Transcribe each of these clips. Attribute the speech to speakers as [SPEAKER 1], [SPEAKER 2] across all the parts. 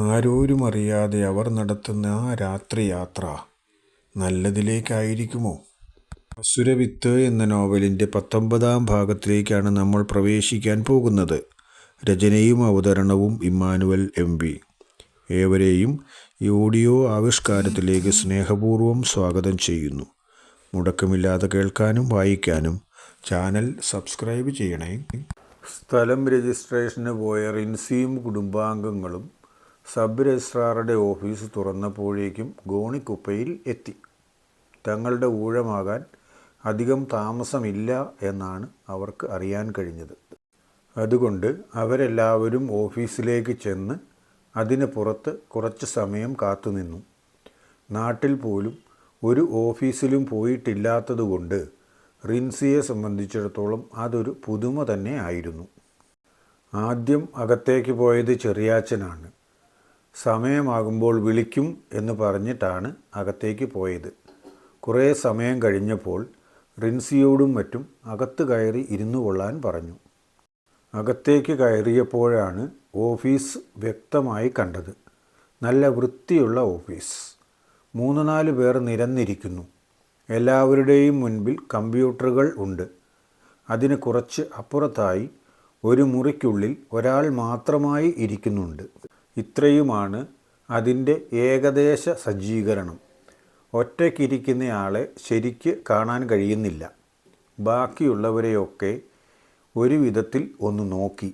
[SPEAKER 1] ആരോരും അറിയാതെ അവർ നടത്തുന്ന ആ രാത്രിയാത്ര നല്ലതിലേക്കായിരിക്കുമോ? അസുരവിത്ത് എന്ന നോവലിൻ്റെ 19-ാം ഭാഗത്തിലേക്കാണ് നമ്മൾ പ്രവേശിക്കാൻ പോകുന്നത്. രചനയും അവതരണവും ഇമ്മാനുവൽ എം.പി. ഏവരെയും ഈ ഓഡിയോ ആവിഷ്കാരത്തിലേക്ക് സ്നേഹപൂർവ്വം സ്വാഗതം ചെയ്യുന്നു. മുടക്കമില്ലാതെ കേൾക്കാനും വായിക്കാനും ചാനൽ സബ്സ്ക്രൈബ് ചെയ്യണേ. സ്ഥലം രജിസ്ട്രേഷന് പോയ റിൻസിയും കുടുംബാംഗങ്ങളും സബ് രജിസ്ട്രാറുടെ ഓഫീസ് തുറന്നപ്പോഴേക്കും ഗോണിക്കുപ്പയിൽ എത്തി. തങ്ങളുടെ ഊഴമാകാൻ അധികം താമസമില്ല എന്നാണ് അവർക്ക് അറിയാൻ കഴിഞ്ഞത്. അതുകൊണ്ട് അവരെല്ലാവരും ഓഫീസിലേക്ക് ചെന്ന് അതിന് പുറത്ത് കുറച്ച് സമയം കാത്തുനിന്നു. നാട്ടിൽ പോലും ഒരു ഓഫീസിലും പോയിട്ടില്ലാത്തതുകൊണ്ട് റിൻസിയെ സംബന്ധിച്ചിടത്തോളം അതൊരു പുതുമ തന്നെ ആയിരുന്നു. ആദ്യം അകത്തേക്ക് പോയത് ചെറിയാച്ചനാണ്. സമയമാകുമ്പോൾ വിളിക്കും എന്ന് പറഞ്ഞിട്ടാണ് അകത്തേക്ക് പോയത്. കുറേ സമയം കഴിഞ്ഞപ്പോൾ റിൻസിയോടും മറ്റും അകത്ത് കയറി ഇരുന്നു കൊള്ളാൻ പറഞ്ഞു. അകത്തേക്ക് കയറിയപ്പോഴാണ് ഓഫീസ് വ്യക്തമായി കണ്ടത്. നല്ല വൃത്തിയുള്ള ഓഫീസ്. 3-4 പേർ നിരന്നിരിക്കുന്നു. എല്ലാവരുടെയും മുൻപിൽ കമ്പ്യൂട്ടറുകൾ ഉണ്ട്. അതിന് കുറച്ച് അപ്പുറത്തായി ഒരു മുറിക്കുള്ളിൽ ഒരാൾ മാത്രമായി ഇരിക്കുന്നുണ്ട്. ഇത്രയുമാണ് അതിൻ്റെ ഏകദേശ സജ്ജീകരണം. ഒറ്റയ്ക്കിരിക്കുന്നയാളെ ശരിക്ക് കാണാൻ കഴിയുന്നില്ല. ബാക്കിയുള്ളവരെയൊക്കെ ഒരു വിധത്തിൽ ഒന്ന് നോക്കി.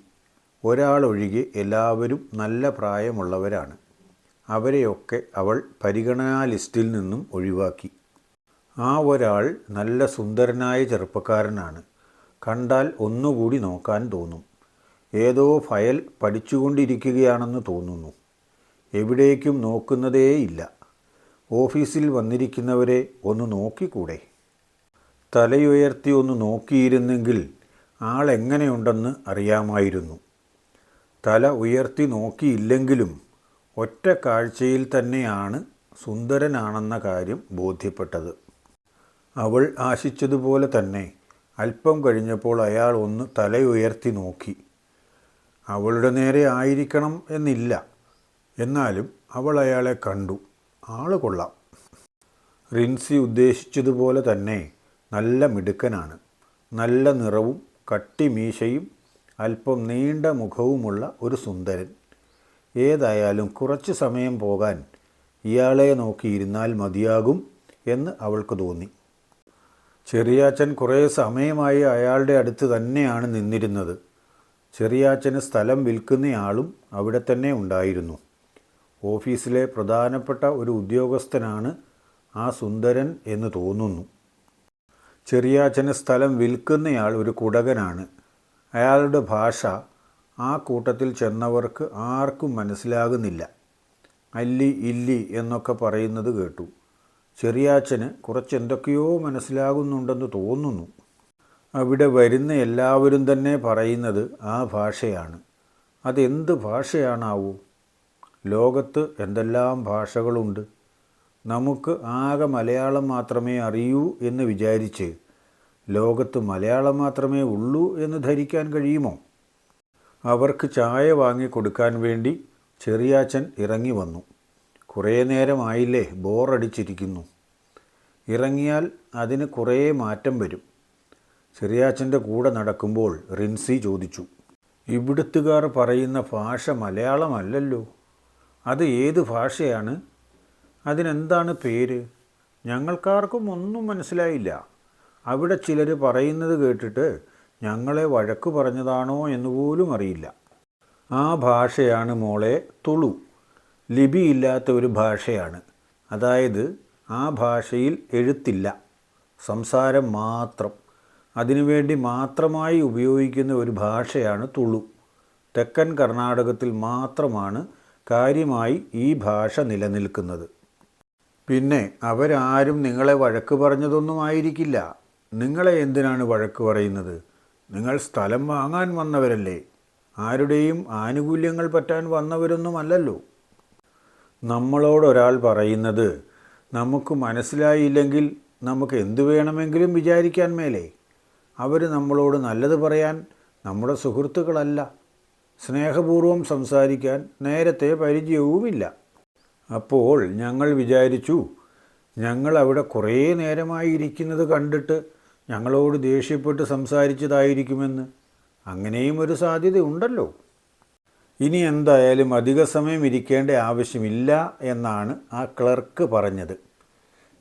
[SPEAKER 1] ഒരാളൊഴികെ എല്ലാവരും നല്ല പ്രായമുള്ളവരാണ്. അവരെയൊക്കെ അവൾ പരിഗണനാ ലിസ്റ്റിൽ നിന്നും ഒഴിവാക്കി. ആ ഒരാൾ നല്ല സുന്ദരനായ ചെറുപ്പക്കാരനാണ്. കണ്ടാൽ ഒന്നുകൂടി നോക്കാൻ തോന്നും. ഏതോ ഫയൽ പഠിച്ചുകൊണ്ടിരിക്കുകയാണെന്ന് തോന്നുന്നു. എവിടേക്കും നോക്കുന്നതേയില്ല. ഓഫീസിൽ വന്നിരിക്കുന്നവരെ ഒന്ന് നോക്കിക്കൂടെ? തലയുയർത്തി ഒന്ന് നോക്കിയിരുന്നെങ്കിൽ ആളെങ്ങനെയുണ്ടെന്ന് അറിയാമായിരുന്നു. തല ഉയർത്തി നോക്കിയില്ലെങ്കിലും ഒറ്റ കാഴ്ചയിൽ തന്നെയാണ് സുന്ദരനാണെന്ന കാര്യം ബോധ്യപ്പെട്ടത്. അവൾ ആശിച്ചതുപോലെ തന്നെ അല്പം കഴിഞ്ഞപ്പോൾ അയാൾ ഒന്ന് തലയുയർത്തി നോക്കി. അവളുടെ നേരെ ആയിരിക്കണം എന്നില്ല. എന്നാലും അവൾ അയാളെ കണ്ടു. ആള് കൊള്ളാം. റിൻസി ഉദ്ദേശിച്ചതുപോലെ തന്നെ നല്ല മിടുക്കനാണ്. നല്ല നിറവും കട്ടിമീശയും അല്പം നീണ്ട മുഖവുമുള്ള ഒരു സുന്ദരൻ. ഏതായാലും കുറച്ച് സമയം പോകാൻ ഇയാളെ നോക്കിയിരുന്നാൽ മതിയാകും എന്ന് അവൾക്ക് തോന്നി. ചെറിയാച്ചൻ കുറേ സമയമായി അയാളുടെ അടുത്ത് തന്നെയാണ് നിന്നിരുന്നത്. ചെറിയാച്ചന് സ്ഥലം വിൽക്കുന്നയാളും അവിടെ തന്നെ ഉണ്ടായിരുന്നു. ഓഫീസിലെ പ്രധാനപ്പെട്ട ഒരു ഉദ്യോഗസ്ഥനാണ് ആ സുന്ദരൻ എന്ന് തോന്നുന്നു. ചെറിയാച്ചന് സ്ഥലം വിൽക്കുന്നയാൾ ഒരു കുടകനാണ്. അയാളുടെ ഭാഷ ആ കൂട്ടത്തിൽ ചെന്നവർക്ക് ആർക്കും മനസ്സിലാകുന്നില്ല. അല്ലി ഇല്ലി എന്നൊക്കെ പറയുന്നത് കേട്ടു. ചെറിയാച്ചന് കുറച്ചെന്തൊക്കെയോ മനസ്സിലാകുന്നുണ്ടെന്ന് തോന്നുന്നു. അവിടെ വരുന്ന എല്ലാവരും തന്നെ പറയുന്നത് ആ ഭാഷയാണ്. അതെന്ത് ഭാഷയാണാവൂ? ലോകത്ത് എന്തെല്ലാം ഭാഷകളുണ്ട്. നമുക്ക് ആകെ മലയാളം മാത്രമേ അറിയൂ എന്ന് വിചാരിച്ച് ലോകത്ത് മലയാളം മാത്രമേ ഉള്ളൂ എന്ന് ധരിക്കാൻ കഴിയുമോ? അവർക്ക് ചായ വാങ്ങിക്കൊടുക്കാൻ വേണ്ടി ചെറിയാച്ചൻ ഇറങ്ങി വന്നു. കുറേ നേരമായില്ലേ ബോറടിച്ചിരിക്കുന്നു. ഇറങ്ങിയാൽ അതിന് കുറേ മാറ്റം വരും. ചെറിയാച്ചൻ്റെ കൂടെ നടക്കുമ്പോൾ റിൻസി ചോദിച്ചു, ഇവിടുത്തുകാർ പറയുന്ന ഭാഷ മലയാളമല്ലല്ലോ. അത് ഏത് ഭാഷയാണ്? അതിനെന്താണ് പേര്? ഞങ്ങൾക്കാർക്കും ഒന്നും മനസ്സിലായില്ല. അവിടെ ചിലർ പറയുന്നത് കേട്ടിട്ട് ഞങ്ങളെ വഴക്ക് പറഞ്ഞതാണോ എന്നുപോലും അറിയില്ല. ആ ഭാഷയാണ് മോളെ തുളു. ലിപിയില്ലാത്ത ഒരു ഭാഷയാണ്. അതായത് ആ ഭാഷയിൽ എഴുത്തില്ല, സംസാരം മാത്രം. അതിനുവേണ്ടി മാത്രമായി ഉപയോഗിക്കുന്ന ഒരു ഭാഷയാണ് തുളു. തെക്കൻ കർണാടകത്തിൽ മാത്രമാണ് കാര്യമായി ഈ ഭാഷ നിലനിൽക്കുന്നത്. പിന്നെ അവരാരും നിങ്ങളെ വഴക്ക് പറഞ്ഞതൊന്നും ആയിരിക്കില്ല. നിങ്ങളെ എന്തിനാണ് വഴക്ക് പറയുന്നത്? നിങ്ങൾ സ്ഥലം വാങ്ങാൻ വന്നവരല്ലേ. ആരുടെയും ആനുകൂല്യങ്ങൾ പറ്റാൻ വന്നവരൊന്നുമല്ലല്ലോ. നമ്മളോടൊരാൾ പറയുന്നത് നമുക്ക് മനസ്സിലായില്ലെങ്കിൽ നമുക്ക് എന്തു വേണമെങ്കിലും വിചാരിക്കാൻ മേലേ. അവർ നമ്മളോട് നല്ലത് പറയാൻ നമ്മുടെ സുഹൃത്തുക്കളല്ല.
[SPEAKER 2] സ്നേഹപൂർവ്വം സംസാരിക്കാൻ നേരത്തെ പരിചയവുമില്ല. അപ്പോൾ ഞങ്ങൾ വിചാരിച്ചു, ഞങ്ങൾ അവിടെ കുറേ നേരമായി ഇരിക്കുന്നത് കണ്ടിട്ട് ഞങ്ങളോട് ദേഷ്യപ്പെട്ട് സംസാരിച്ചതായിരിക്കുമെന്ന്. അങ്ങനെയും ഒരു സാധ്യതയുണ്ടല്ലോ. ഇനി എന്തായാലും അധിക സമയം ഇരിക്കേണ്ട ആവശ്യമില്ല എന്നാണ് ആ ക്ലർക്ക് പറഞ്ഞത്.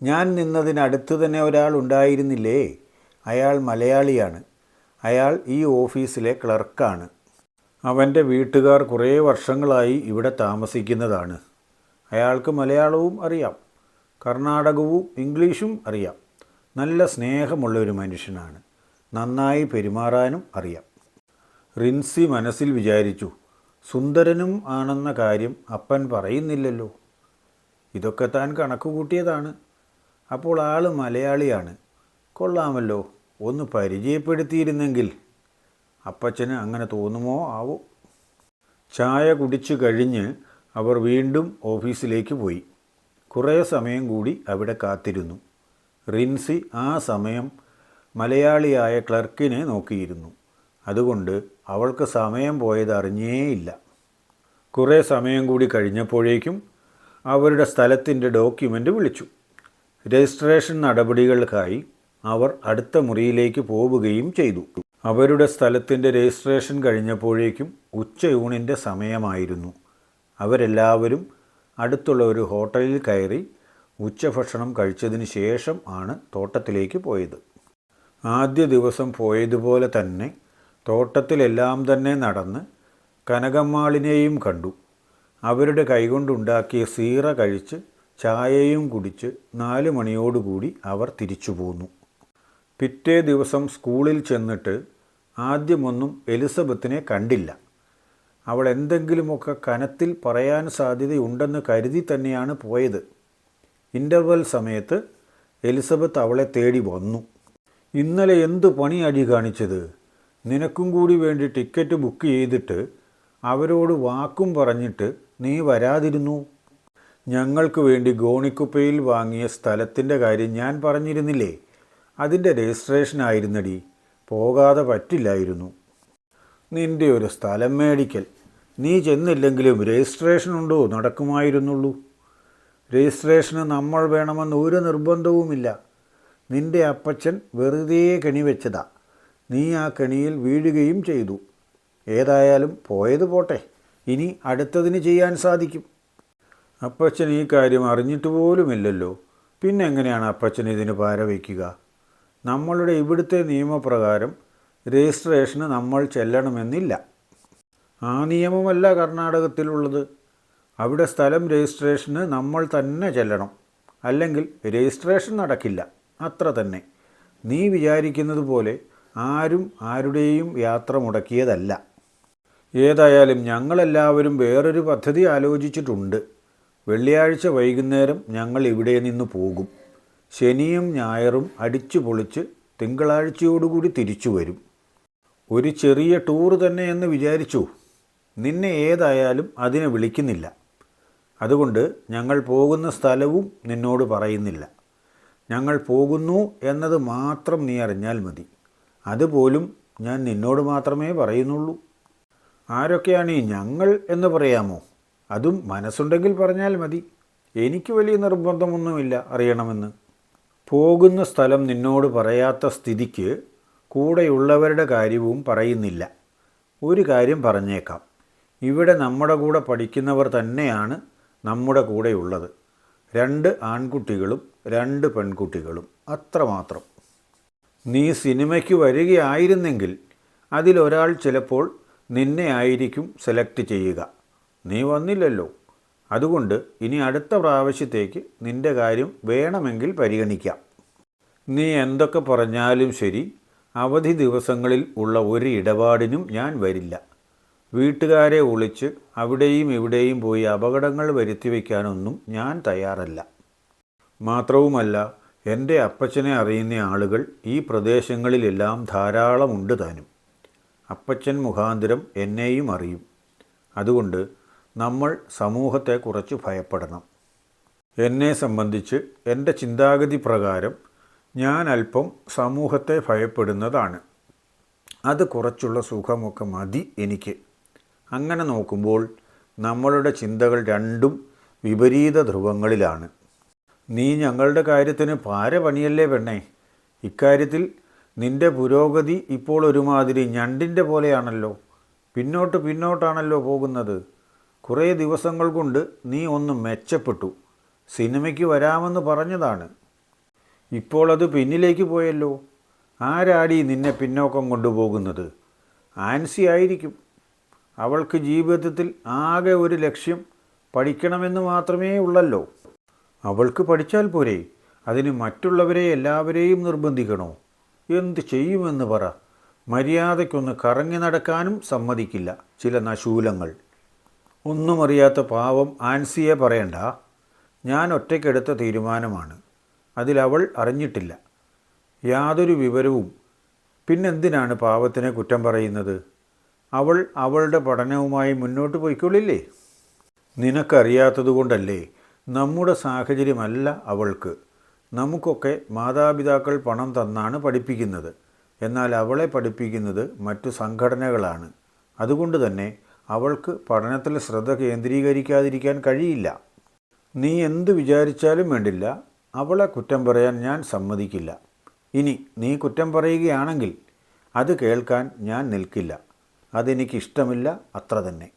[SPEAKER 2] ഞാൻ നിന്നതിനടുത്ത് തന്നെ ഒരാൾ ഉണ്ടായിരുന്നില്ലേ? അയാൾ മലയാളിയാണ്. അയാൾ ഈ ഓഫീസിലെ ക്ലർക്കാണ്. അവൻ്റെ വീട്ടുകാർ കുറേ വർഷങ്ങളായി ഇവിടെ താമസിക്കുന്നതാണ്. അയാൾക്ക് മലയാളവും അറിയാം, കർണാടകവും ഇംഗ്ലീഷും അറിയാം. നല്ല സ്നേഹമുള്ളൊരു മനുഷ്യനാണ്. നന്നായി പെരുമാറാനും അറിയാം. റിൻസി മനസ്സിൽ വിചാരിച്ചു, സുന്ദരനും ആണെന്ന കാര്യം അപ്പൻ പറയുന്നില്ലല്ലോ. ഇതൊക്കെ താൻ കണക്ക് കൂട്ടിയതാണ്. അപ്പോൾ ആൾ മലയാളിയാണ്. കൊള്ളാമല്ലോ, ഒന്ന് പരിചയപ്പെടുത്തിയിരുന്നെങ്കിൽ. അപ്പച്ചന് അങ്ങനെ തോന്നുമോ ആവോ. ചായ കുടിച്ചു കഴിഞ്ഞ് അവർ വീണ്ടും ഓഫീസിലേക്ക് പോയി. കുറേ സമയം കൂടി അവിടെ കാത്തിരുന്നു. റിൻസി ആ സമയം മലയാളിയായ ക്ലർക്കിനെ നോക്കിയിരുന്നു. അതുകൊണ്ട് അവൾക്ക് സമയം പോയത് അറിഞ്ഞേയില്ല. കുറേ സമയം കൂടി കഴിഞ്ഞപ്പോഴേക്കും അവരുടെ സ്ഥലത്തിൻ്റെ ഡോക്യുമെൻ്റ് വിളിച്ചു. രജിസ്ട്രേഷൻ നടപടികൾക്കായി അവർ അടുത്ത മുറിയിലേക്ക് പോവുകയും ചെയ്തു. അവരുടെ സ്ഥലത്തിൻ്റെ രജിസ്ട്രേഷൻ കഴിഞ്ഞപ്പോഴേക്കും ഉച്ചയൂണിൻ്റെ സമയമായിരുന്നു. അവരെല്ലാവരും അടുത്തുള്ള ഒരു ഹോട്ടലിൽ കയറി ഉച്ചഭക്ഷണം കഴിച്ചതിന് ശേഷം ആണ് തോട്ടത്തിലേക്ക് പോയത്. ആദ്യ ദിവസം പോയതുപോലെ തന്നെ തോട്ടത്തിലെല്ലാം തന്നെ നടന്ന് കനകമ്മാളിനെയും കണ്ടു. അവരുടെ കൈകൊണ്ടുണ്ടാക്കിയ സീറ കഴിച്ച് ചായയും കുടിച്ച് 4 മണിയോടുകൂടി അവർ തിരിച്ചു പോന്നു. പിറ്റേ ദിവസം സ്കൂളിൽ ചെന്നിട്ട് ആദ്യമൊന്നും എലിസബത്തിനെ കണ്ടില്ല. അവൾ എന്തെങ്കിലുമൊക്കെ കനത്തിൽ പറയാൻ സാധ്യതയുണ്ടെന്ന് കരുതി തന്നെയാണ് പോയത്. ഇൻ്റർവെൽ സമയത്ത് എലിസബത്ത് അവളെ തേടി വന്നു. ഇന്നലെ എന്തു പണിയടി കാണിച്ചത്? നിനക്കും കൂടി വേണ്ടി ടിക്കറ്റ് ബുക്ക് ചെയ്തിട്ട് അവരോട് വാക്കും പറഞ്ഞിട്ട് നീ വരാതിരുന്നു. ഞങ്ങൾക്ക് വേണ്ടി ഗോണിക്കുപ്പയിൽ വാങ്ങിയ സ്ഥലത്തിൻ്റെ കാര്യം ഞാൻ പറഞ്ഞിരുന്നില്ലേ? അതിൻ്റെ രജിസ്ട്രേഷനായിരുന്നടി. പോകാതെ പറ്റില്ലായിരുന്നു. നിൻ്റെ ഒരു സ്ഥലം മേടിക്കൽ. നീ ചെന്നില്ലെങ്കിലും രജിസ്ട്രേഷനുണ്ടോ നടക്കുമായിരുന്നുള്ളൂ. രജിസ്ട്രേഷന് നമ്മൾ വേണമെന്ന് ഒരു നിർബന്ധവുമില്ല. നിൻ്റെ അപ്പച്ചൻ വെറുതെ കെണി വെച്ചതാ. നീ ആ കെണിയിൽ വീഴുകയും ചെയ്തു. ഏതായാലും പോയത് പോട്ടെ, ഇനി അടുത്തതിന് ചെയ്യാൻ സാധിക്കും. അപ്പച്ചൻ ഈ കാര്യം അറിഞ്ഞിട്ട് പോലുമില്ലല്ലോ. പിന്നെ എങ്ങനെയാണ് അപ്പച്ചൻ ഇതിന് പാര വയ്ക്കുക? നമ്മളുടെ ഇവിടുത്തെ നിയമപ്രകാരം രജിസ്ട്രേഷന് നമ്മൾ ചെല്ലണമെന്നില്ല. ആ നിയമമല്ല കർണാടകത്തിലുള്ളത്. അവിടെ സ്ഥലം രജിസ്ട്രേഷന് നമ്മൾ തന്നെ ചെല്ലണം. അല്ലെങ്കിൽ രജിസ്ട്രേഷൻ നടക്കില്ല. അത്ര തന്നെ. നീ വിചാരിക്കുന്നത് പോലെ ആരും ആരുടെയും യാത്ര മുടക്കിയതല്ല. ഏതായാലും ഞങ്ങളെല്ലാവരും വേറൊരു പദ്ധതി ആലോചിച്ചിട്ടുണ്ട്. വെള്ളിയാഴ്ച വൈകുന്നേരം ഞങ്ങൾ ഇവിടെ നിന്ന് പോകും. ശനിയും ഞായറും അടിച്ചു പൊളിച്ച് തിങ്കളാഴ്ചയോടുകൂടി തിരിച്ചു വരും. ഒരു ചെറിയ ടൂർ തന്നെ എന്ന് വിചാരിച്ചു. നിന്നെ ഏതായാലും അതിനെ വിളിക്കുന്നില്ല. അതുകൊണ്ട് ഞങ്ങൾ പോകുന്ന സ്ഥലവും നിന്നോട് പറയുന്നില്ല. ഞങ്ങൾ പോകുന്നു എന്നത് മാത്രം നീ അറിഞ്ഞാൽ മതി. അതുപോലും ഞാൻ നിന്നോട് മാത്രമേ പറയുന്നുള്ളൂ. ആരൊക്കെയാണ് ഈ ഞങ്ങൾ എന്ന് പറയാമോ? അതും മനസ്സുണ്ടെങ്കിൽ പറഞ്ഞാൽ മതി. എനിക്ക് വലിയ നിർബന്ധമൊന്നുമില്ല അറിയണമെന്ന്. പോകുന്ന സ്ഥലം നിന്നോട് പറയാത്ത സ്ഥിതിക്ക് കൂടെയുള്ളവരുടെ കാര്യവും പറയുന്നില്ല. ഒരു കാര്യം പറഞ്ഞേക്കാം. ഇവിടെ നമ്മുടെ കൂടെ പഠിക്കുന്നവർ തന്നെയാണ് നമ്മുടെ കൂടെയുള്ളത്. 2 ആൺകുട്ടികളും 2 പെൺകുട്ടികളും, അത്രമാത്രം. നീ സിനിമയ്ക്ക് വരികയായിരുന്നെങ്കിൽ അതിലൊരാൾ ചിലപ്പോൾ നിന്നെ ആയിരിക്കും സെലക്ട് ചെയ്യുക. നീ വന്നില്ലല്ലോ. അതുകൊണ്ട് ഇനി അടുത്ത പ്രാവശ്യത്തേക്ക് നിൻ്റെ കാര്യം വേണമെങ്കിൽ പരിഗണിക്കാം. നീ എന്തൊക്കെ പറഞ്ഞാലും ശരി, അവധി ദിവസങ്ങളിൽ ഉള്ള ഒരു ഇടപാടിനും ഞാൻ വരില്ല. വീട്ടുകാരെ ഒളിച്ച് അവിടെയും ഇവിടെയും പോയി അപകടങ്ങൾ വരുത്തി വയ്ക്കാനൊന്നും ഞാൻ തയ്യാറല്ല. മാത്രവുമല്ല, എൻ്റെ അപ്പച്ചനെ അറിയുന്ന ആളുകൾ ഈ പ്രദേശങ്ങളിലെല്ലാം ധാരാളമുണ്ട് താനും. അപ്പച്ചൻ മുഖാന്തരം എന്നെയും അറിയും. അതുകൊണ്ട് നമ്മൾ സമൂഹത്തെ കുറച്ച് ഭയപ്പെടണം. എന്നെ സംബന്ധിച്ച് എൻ്റെ ചിന്താഗതി പ്രകാരം ഞാൻ അല്പം സമൂഹത്തെ ഭയപ്പെടുന്നതാണ്. അത് കുറച്ചുള്ള സുഖമൊക്കെ മതി എനിക്ക്. അങ്ങനെ നോക്കുമ്പോൾ നമ്മളുടെ ചിന്തകൾ രണ്ടും വിപരീത ധ്രുവങ്ങളിലാണ്. നീ ഞങ്ങളുടെ കാര്യത്തിന് പാര പണിയല്ലേ പെണ്ണേ. ഇക്കാര്യത്തിൽ നിന്റെ പുരോഗതി ഇപ്പോൾ ഒരുമാതിരി ഞണ്ടിൻ്റെ പോലെയാണല്ലോ. പിന്നോട്ടാണല്ലോ പോകുന്നത്. കുറേ ദിവസങ്ങൾ കൊണ്ട് നീ ഒന്ന് മെച്ചപ്പെട്ടു. സിനിമയ്ക്ക് വരാമെന്ന് പറഞ്ഞതാണ്. ഇപ്പോൾ അത് പിന്നിലേക്ക് പോയല്ലോ. ആരാടി നിന്നെ പിന്നോക്കം കൊണ്ടുപോകുന്നത്? ആൻസി ആയിരിക്കും. അവൾക്ക് ജീവിതത്തിൽ ആകെ ഒരു ലക്ഷ്യം പഠിക്കണമെന്ന് മാത്രമേ ഉള്ളല്ലോ. അവൾക്ക് പഠിച്ചാൽ പോരെ? അതിന് മറ്റുള്ളവരെ എല്ലാവരെയും നിർബന്ധിക്കണോ? എന്ത് ചെയ്യുമെന്ന് പറ. മര്യാദയ്ക്കൊന്ന് കറങ്ങി നടക്കാനും സമ്മതിക്കില്ല ചില നശൂലങ്ങൾ. ഒന്നും അറിയാത്ത പാവം ആൻസിയെ പറയണ്ട. ഞാൻ ഒറ്റയ്ക്കെടുത്ത തീരുമാനമാണ്. അതിലവൾ അറിഞ്ഞിട്ടില്ല. യാതൊരു വിവരവും. പിന്നെന്തിനാണ് പാവത്തിനെ കുറ്റം പറയുന്നത്? അവൾ അവളുടെ പഠനവുമായി മുന്നോട്ട് പോയിക്കൊള്ളില്ലേ? നിനക്കറിയാത്തതുകൊണ്ടല്ലേ. നമ്മുടെ സാഹചര്യമല്ല അവൾക്ക്. നമുക്കൊക്കെ മാതാപിതാക്കൾ പണം തന്നാണ് പഠിപ്പിക്കുന്നത്. എന്നാൽ അവളെ പഠിപ്പിക്കുന്നത് മറ്റു സംഘടനകളാണ്. അതുകൊണ്ട് തന്നെ അവൾക്ക് പഠനത്തിൽ ശ്രദ്ധ കേന്ദ്രീകരിക്കാതിരിക്കാൻ കഴിയില്ല. നീ എന്ത് വിചാരിച്ചാലും വേണ്ടില്ല, അവളെ കുറ്റം പറയാൻ ഞാൻ സമ്മതിക്കില്ല. ഇനി നീ കുറ്റം പറയുകയാണെങ്കിൽ അത് കേൾക്കാൻ ഞാൻ നിൽക്കില്ല. അതെനിക്കിഷ്ടമില്ല, അത്ര തന്നെ.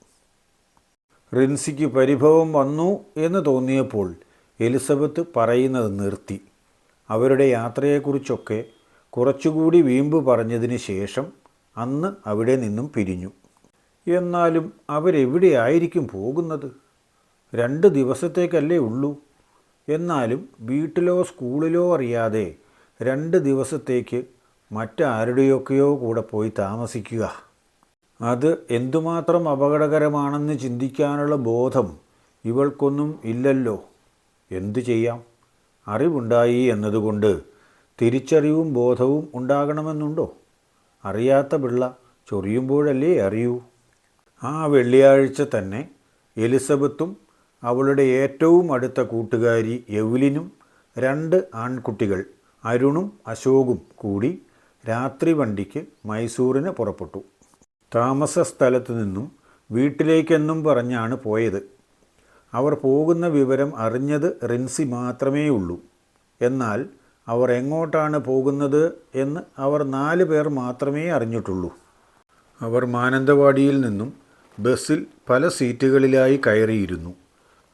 [SPEAKER 2] റിൻസിക്ക് പരിഭവം വന്നു എന്ന് തോന്നിയപ്പോൾ എലിസബത്ത് പറയുന്നത് നിർത്തി. അവരുടെ യാത്രയെക്കുറിച്ചൊക്കെ കുറച്ചുകൂടി വീമ്പ് പറഞ്ഞതിന് ശേഷം അന്ന് അവിടെ നിന്നും പിരിഞ്ഞു. എന്നാലും അവരെവിടെയായിരിക്കും പോകുന്നത്? 2 ദിവസത്തേക്കല്ലേ ഉള്ളൂ. എന്നാലും വീട്ടിലോ സ്കൂളിലോ അറിയാതെ 2 ദിവസത്തേക്ക് മറ്റാരുടെയൊക്കെയോ കൂടെ പോയി താമസിക്കുക, അത് എന്തുമാത്രം അപകടകരമാണെന്ന് ചിന്തിക്കാനുള്ള ബോധം ഇവൾക്കൊന്നും ഇല്ലല്ലോ. എന്തു ചെയ്യാം? അറിവുണ്ടായി എന്നതുകൊണ്ട് തിരിച്ചറിവും ബോധവും ഉണ്ടാകണമെന്നുണ്ടോ? അറിയാത്ത പിള്ള ചൊറിയുമ്പോഴല്ലേ അറിയൂ. ആ വെള്ളിയാഴ്ച തന്നെ എലിസബത്തും അവളുടെ ഏറ്റവും അടുത്ത കൂട്ടുകാരി എവ്ലിനും 2 ആൺകുട്ടികൾ അരുണും അശോകും കൂടി രാത്രി വണ്ടിക്ക് മൈസൂറിന് പുറപ്പെട്ടു. താമസ സ്ഥലത്തു നിന്നും വീട്ടിലേക്കെന്നും പറഞ്ഞാണ് പോയത്. അവർ പോകുന്ന വിവരം അറിഞ്ഞത് റിൻസി മാത്രമേ ഉള്ളൂ. എന്നാൽ അവർ എങ്ങോട്ടാണ് പോകുന്നത് എന്ന് അവർ 4 പേർ മാത്രമേ അറിഞ്ഞിട്ടുള്ളൂ. അവർ മാനന്തവാടിയിൽ നിന്നും ബസ്സിൽ പല സീറ്റുകളിലായി കയറിയിരുന്നു.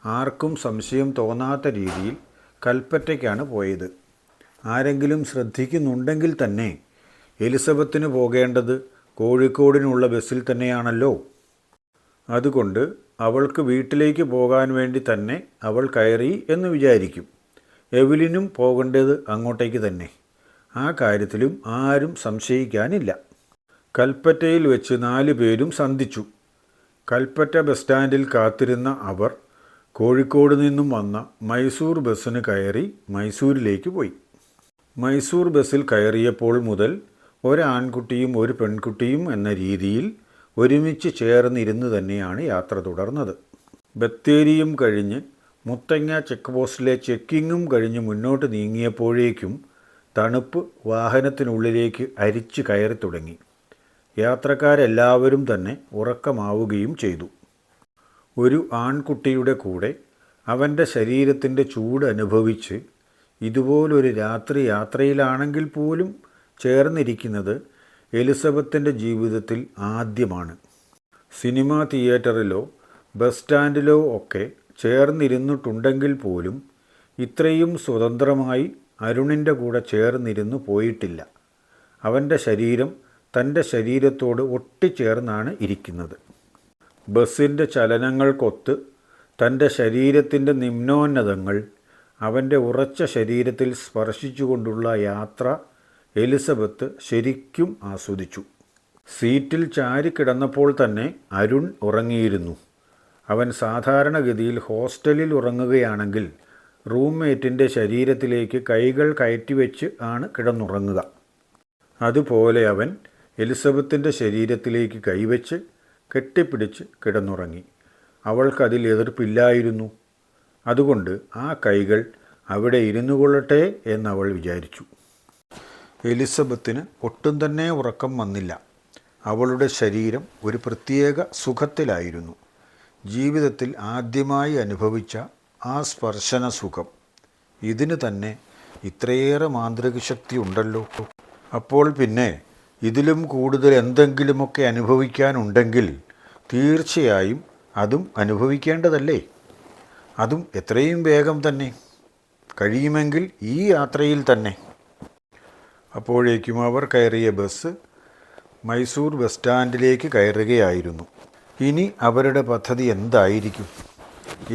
[SPEAKER 2] ആർക്കും സംശയം തോന്നാത്ത രീതിയിൽ കൽപ്പറ്റയ്ക്കാണ് പോയത്. ആരെങ്കിലും ശ്രദ്ധിക്കുന്നുണ്ടെങ്കിൽ തന്നെ എലിസബത്തിന് പോകേണ്ടത് കോഴിക്കോടിനുള്ള ബസ്സിൽ തന്നെയാണല്ലോ. അതുകൊണ്ട് അവൾക്ക് വീട്ടിലേക്ക് പോകാൻ വേണ്ടി തന്നെ അവൾ കയറി എന്ന് വിചാരിക്കും. എവ്ലിനും പോകേണ്ടത് അങ്ങോട്ടേക്ക് തന്നെ. ആ കാര്യത്തിലും ആരും സംശയിക്കാനില്ല. കൽപ്പറ്റയിൽ വെച്ച് 4 പേരും സന്ധിച്ചു. കൽപ്പറ്റ ബസ് സ്റ്റാൻഡിൽ കാത്തിരുന്ന അവർ കോഴിക്കോട് നിന്നും വന്ന മൈസൂർ ബസ്സിന് കയറി മൈസൂരിലേക്ക് പോയി. മൈസൂർ ബസ്സിൽ കയറിയപ്പോൾ മുതൽ ഒരാൺകുട്ടിയും ഒരു പെൺകുട്ടിയും എന്ന രീതിയിൽ ഒരുമിച്ച് ചേർന്നിരുന്ന് തന്നെയാണ് യാത്ര തുടർന്നത്. ബത്തേരിയും കഴിഞ്ഞ് മുത്തങ്ങ ചെക്ക് പോസ്റ്റിലെ ചെക്കിങ്ങും കഴിഞ്ഞ് മുന്നോട്ട് നീങ്ങിയപ്പോഴേക്കും തണുപ്പ് വാഹനത്തിനുള്ളിലേക്ക് അരിച്ചു കയറി തുടങ്ങി. യാത്രക്കാരെല്ലാവരും തന്നെ ഉറക്കമാവുകയും ചെയ്തു. ഒരു ആൺകുട്ടിയുടെ കൂടെ അവൻ്റെ ശരീരത്തിൻ്റെ ചൂട് അനുഭവിച്ച് ഇതുപോലൊരു രാത്രി യാത്രയിലാണെങ്കിൽ പോലും ചേർന്നിരിക്കുന്നത് എലിസബത്തിൻ്റെ ജീവിതത്തിൽ ആദ്യമാണ്. സിനിമാ തിയേറ്ററിലോ ബസ് സ്റ്റാൻഡിലോ ഒക്കെ ചേർന്നിരുന്നിട്ടുണ്ടെങ്കിൽ പോലും ഇത്രയും സ്വതന്ത്രമായി അരുണിൻ്റെ കൂടെ ചേർന്നിരുന്നു പോയിട്ടില്ല. അവൻ്റെ ശരീരം തൻ്റെ ശരീരത്തോട് ഒട്ടിച്ചേർന്നാണ് ഇരിക്കുന്നത്. ബസ്സിൻ്റെ ചലനങ്ങൾക്കൊത്ത് തൻ്റെ ശരീരത്തിൻ്റെ നിമ്നോന്നതങ്ങൾ അവൻ്റെ ഉറച്ച ശരീരത്തിൽ സ്പർശിച്ചുകൊണ്ടുള്ള യാത്ര എലിസബത്ത് ശരിക്കും ആസ്വദിച്ചു. സീറ്റിൽ ചാരിക്കിടന്നപ്പോൾ തന്നെ അരുൺ ഉറങ്ങിയിരുന്നു. അവൻ സാധാരണഗതിയിൽ ഹോസ്റ്റലിൽ ഉറങ്ങുകയാണെങ്കിൽ റൂംമേറ്റിൻ്റെ ശരീരത്തിലേക്ക് കൈകൾ കയറ്റിവെച്ച് ആണ് കിടന്നുറങ്ങുക. അതുപോലെ അവൻ എലിസബത്തിൻ്റെ ശരീരത്തിലേക്ക് കൈവച്ച് കെട്ടിപ്പിടിച്ച് കിടന്നുറങ്ങി. അവൾക്കതിൽ എതിർപ്പില്ലായിരുന്നു. അതുകൊണ്ട് ആ കൈകൾ അവിടെ ഇരുന്നു കൊള്ളട്ടെ എന്നവൾ വിചാരിച്ചു. എലിസബത്തിന് ഒട്ടും തന്നെ ഉറക്കം വന്നില്ല. അവളുടെ ശരീരം ഒരു പ്രത്യേക സുഖത്തിലായിരുന്നു. ജീവിതത്തിൽ ആദ്യമായി അനുഭവിച്ച ആ സ്പർശന സുഖം. ഇതിന് തന്നെ ഇത്രയേറെ മാന്ത്രിക ശക്തി ഉണ്ടല്ലോ. അപ്പോൾ പിന്നെ ഇതിലും കൂടുതൽ എന്തെങ്കിലുമൊക്കെ അനുഭവിക്കാനുണ്ടെങ്കിൽ തീർച്ചയായും അതും അനുഭവിക്കേണ്ടതല്ലേ? അതും എത്രയും വേഗം തന്നെ, കഴിയുമെങ്കിൽ ഈ യാത്രയിൽ തന്നെ. അപ്പോഴേക്കും അവർ കയറിയ ബസ് മൈസൂർ ബസ് സ്റ്റാൻഡിലേക്ക് കയറുകയായിരുന്നു. ഇനി അവരുടെ പദ്ധതി എന്തായിരിക്കും?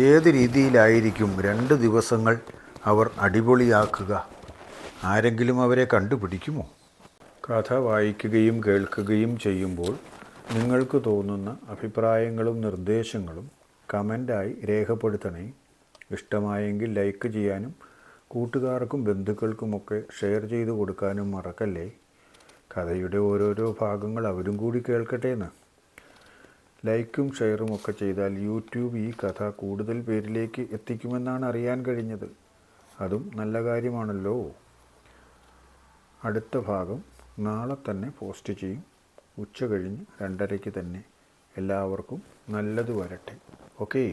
[SPEAKER 2] ഏത് രീതിയിലായിരിക്കും 2 ദിവസങ്ങൾ അവർ അടിപൊളിയാക്കുക? ആരെങ്കിലും അവരെ കണ്ടുപിടിക്കുമോ? കഥ വായിക്കുകയും കേൾക്കുകയും ചെയ്യുമ്പോൾ നിങ്ങൾക്ക് തോന്നുന്ന അഭിപ്രായങ്ങളും നിർദ്ദേശങ്ങളും കമൻ്റായി രേഖപ്പെടുത്തണേ. ഇഷ്ടമായെങ്കിൽ ലൈക്ക് ചെയ്യാനും കൂട്ടുകാർക്കും ബന്ധുക്കൾക്കുമൊക്കെ ഷെയർ ചെയ്ത് കൊടുക്കാനും മറക്കല്ലേ. കഥയുടെ ഓരോരോ ഭാഗങ്ങൾ അവരും കൂടി കേൾക്കട്ടെ എന്ന്. ലൈക്കും ഷെയറും ഒക്കെ ചെയ്താൽ യൂട്യൂബ് ഈ കഥ കൂടുതൽ പേരിലേക്ക് എത്തിക്കുമെന്നാണ് അറിയാൻ കഴിഞ്ഞത്. അതും നല്ല കാര്യമാണല്ലോ. അടുത്ത ഭാഗം നാളെ തന്നെ പോസ്റ്റ് ചെയ്യും. ഉച്ച കഴിഞ്ഞ് 2:30 തന്നെ. എല്ലാവർക്കും നല്ലത് വരട്ടെ. ഓക്കേ.